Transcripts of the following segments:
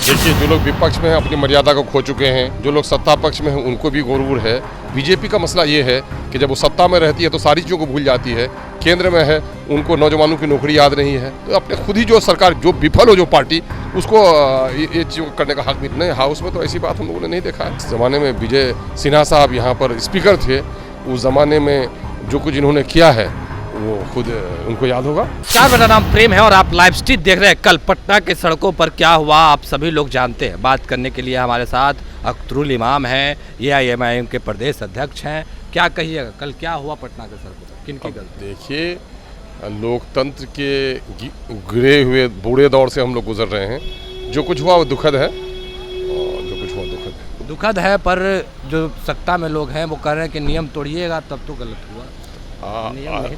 देखिए, जो लोग विपक्ष में हैं अपनी मर्यादा को खो चुके हैं, जो लोग सत्ता पक्ष में हैं उनको भी गुरूर है। बीजेपी का मसला ये है कि जब वो सत्ता में रहती है तो सारी चीज़ों को भूल जाती है, केंद्र में है उनको नौजवानों की नौकरी याद नहीं है। तो अपने खुद ही जो सरकार जो विफल हो जो पार्टी उसको ये चीज़ करने का हक भी नहीं। हाउस में तो ऐसी बात हम लोगों ने नहीं देखा है। इस ज़माने में विजय सिन्हा साहब यहाँ पर स्पीकर थे, उस ज़माने में जो कुछ इन्होंने किया है वो खुद उनको याद होगा। नमस्कार, मेरा नाम प्रेम है और आप लाइव स्ट्रीट देख रहे हैं। कल पटना के सड़कों पर क्या हुआ आप सभी लोग जानते हैं। बात करने के लिए हमारे साथ अख्तरुल इमाम हैं, AIMIM के प्रदेश अध्यक्ष हैं। क्या कहिएगा, कल क्या हुआ पटना के सड़कों पर, किनकी गलती? देखिए, लोकतंत्र के गिरे हुए बूढ़े दौर से हम लोग गुजर रहे हैं। जो कुछ हुआ वो दुखद है, और जो कुछ हुआ दुखद है। पर जो सत्ता में लोग हैं वो कह रहे हैं कि नियम तोड़िएगा तब तो गलत हुआ।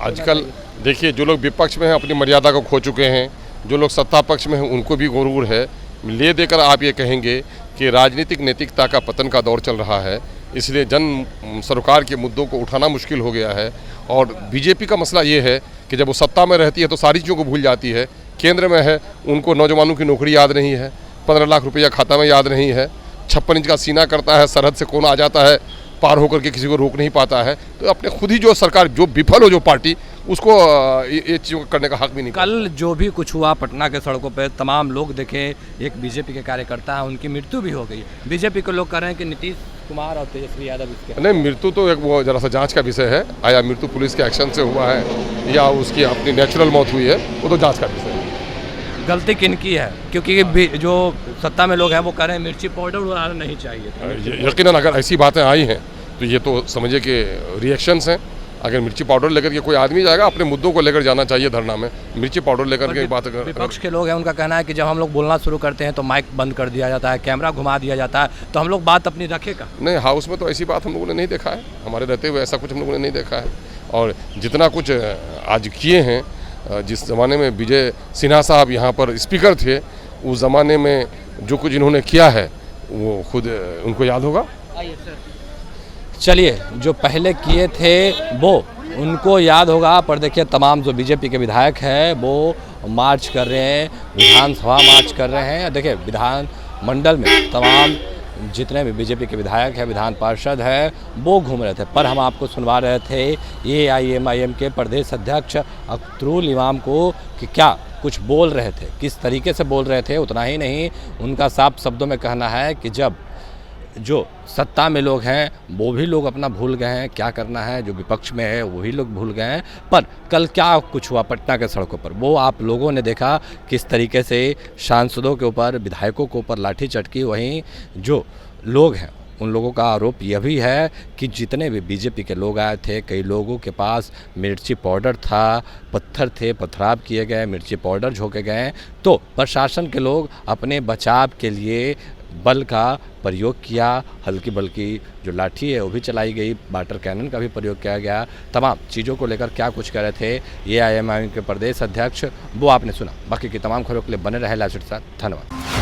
आजकल देखिए, जो लोग विपक्ष में हैं अपनी मर्यादा को खो चुके हैं, जो लोग सत्ता पक्ष में हैं उनको भी गुरूर है। ले देकर आप ये कहेंगे कि राजनीतिक नैतिकता का पतन का दौर चल रहा है, इसलिए जन सरोकार के मुद्दों को उठाना मुश्किल हो गया है। और बीजेपी का मसला ये है कि जब वो सत्ता में रहती है तो सारी चीज़ों को भूल जाती है, केंद्र में है उनको नौजवानों की नौकरी याद नहीं है, 15 लाख रुपया खाता में याद नहीं है, 56 इंच का सीना करता है, सरहद से कौन आ जाता है, पार होकर के किसी को रोक नहीं पाता है। तो अपने खुद ही जो सरकार जो विफल हो जो पार्टी उसको ये चीज़ों करने का हक भी नहीं। कल जो भी कुछ हुआ पटना के सड़कों पे तमाम लोग देखे, एक बीजेपी के कार्यकर्ता है उनकी मृत्यु भी हो गई। बीजेपी के लोग कह रहे हैं कि नीतीश कुमार और तेजस्वी यादव इसके नहीं, मृत्यु तो एक वो जरा सा जांच का विषय है। आया मृत्यु पुलिस के एक्शन से हुआ है या उसकी अपनी नेचुरल मौत हुई है, वो तो जाँच का विषय है। गलती किनकी है? क्योंकि जो सत्ता में लोग हैं वो कह रहे हैं मिर्ची पाउडर उड़ाना नहीं चाहिए। यकीनन अगर ऐसी बातें आई हैं तो ये तो समझिए कि रिएक्शंस हैं। अगर मिर्ची पाउडर लेकर के कोई आदमी जाएगा, अपने मुद्दों को लेकर जाना चाहिए धरना में। मिर्ची पाउडर लेकर के बात कर, विपक्ष के लोग हैं उनका कहना है कि जब हम लोग बोलना शुरू करते हैं तो माइक बंद कर दिया जाता है, कैमरा घुमा दिया जाता है, तो हम लोग बात अपनी रखेगा। नहीं, हाउस में तो ऐसी बात हम लोगों ने नहीं देखा है, हमारे रहते हुए ऐसा कुछ हम लोगों ने नहीं देखा है। और जितना कुछ आज किए हैं, जिस ज़माने में विजय सिन्हा साहब यहाँ पर स्पीकर थे, उस ज़माने में जो कुछ इन्होंने किया है वो खुद उनको याद होगा। चलिए, जो पहले किए थे वो उनको याद होगा, पर देखिए तमाम जो बीजेपी के विधायक हैं वो मार्च कर रहे हैं, विधानसभा मार्च कर रहे हैं। देखिए, विधान मंडल में तमाम जितने भी बीजेपी के विधायक हैं, विधान पार्षद हैं, वो घूम रहे थे। पर हम आपको सुनवा रहे थे AIMIM के प्रदेश अध्यक्ष अख्तरुल इमाम को कि क्या कुछ बोल रहे थे, किस तरीके से बोल रहे थे। उतना ही नहीं, उनका साफ शब्दों में कहना है कि जब जो सत्ता में लोग हैं वो भी लोग अपना भूल गए हैं क्या करना है, जो विपक्ष में है वही लोग भूल गए हैं। पर कल क्या कुछ हुआ पटना के सड़कों पर वो आप लोगों ने देखा, किस तरीके से सांसदों के ऊपर, विधायकों के ऊपर लाठी चटकी। वहीं जो लोग हैं उन लोगों का आरोप यह भी है कि जितने भी बीजेपी के लोग आए थे, कई लोगों के पास मिर्ची पाउडर था, पत्थर थे, पथराव किए गए, मिर्ची पाउडर झोंके गए। तो प्रशासन के लोग अपने बचाव के लिए बल का प्रयोग किया, हल्की बल्कि जो लाठी है वो भी चलाई गई, वाटर कैनन का भी प्रयोग किया गया। तमाम चीज़ों को लेकर क्या कुछ कह रहे थे AIMIM के प्रदेश अध्यक्ष वो आपने सुना। बाकी की तमाम खबरों के लिए बने रहे लाइव स्ट्रीट के साथ। धन्यवाद।